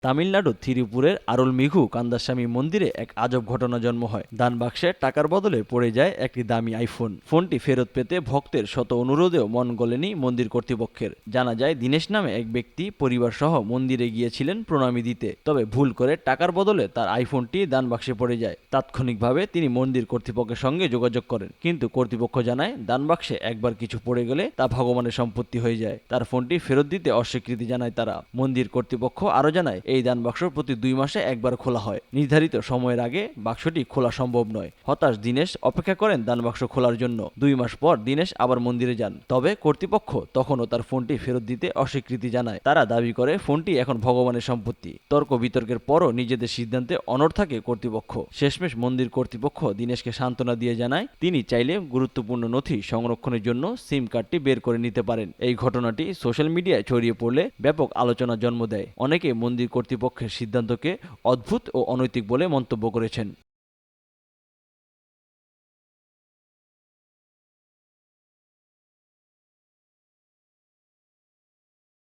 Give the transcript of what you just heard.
তামিলনাড়ুর থিরুপুরের আরুলমিঘু কান্দাস্বামী মন্দিরে এক আজব ঘটনা জন্ম হয়। দান বাক্সে টাকার বদলে পড়ে যায় একটি দামি আইফোন। ফোনটি ফেরত পেতে ভক্তের শত অনুরোধেও মন গলেনি মন্দির কর্তৃপক্ষের। জানা যায়, দীনেশ নামে এক ব্যক্তি পরিবার সহ মন্দিরে গিয়েছিলেন প্রণামী দিতে। তবে ভুল করে টাকার বদলে তার আইফোনটি দান বাক্সে পড়ে যায়। তাৎক্ষণিকভাবে তিনি মন্দির কর্তৃপক্ষের সঙ্গে যোগাযোগ করেন, কিন্তু কর্তৃপক্ষ জানায় দান বাক্সে একবার কিছু পড়ে গেলে তা ভগবানের সম্পত্তি হয়ে যায়। তার ফোনটি ফেরত দিতে অস্বীকৃতি জানায় তারা। মন্দির কর্তৃপক্ষ আরও জানায়, এই দান বাক্স প্রতি 2 মাসে একবার খোলা হয়। নির্ধারিত সময়ের আগে বাক্সটি খোলা সম্ভব নয়। হতাশ দীনেশ অপেক্ষা করেন দান বাক্স খোলার জন্য। 2 মাস পর দীনেশ আবার মন্দিরে যান। তবে কর্তৃপক্ষ তখনও তার ফোনটি ফেরত দিতে অস্বীকৃতি জানায়। তারা দাবি করে ফোনটি এখন ভগবানের সম্পত্তি। তর্ক বিতর্কের পরও নিজেদের সিদ্ধান্তে অনড় থাকে কর্তৃপক্ষ। শেষমেশ মন্দির কর্তৃপক্ষ দীনেশকে সান্ত্বনা দিয়ে জানায়, তিনি চাইলে গুরুত্বপূর্ণ নথি সংরক্ষণের জন্য সিম কার্ডটি বের করে নিতে পারেন। এই ঘটনাটি সোশ্যাল মিডিয়ায় ছড়িয়ে পড়লে ব্যাপক আলোচনা জন্ম দেয়। অনেকে মন্দির কর্তৃপক্ষের সিদ্ধান্তকে অদ্ভুত ও অনৈতিক বলে মন্তব্য করেছেন।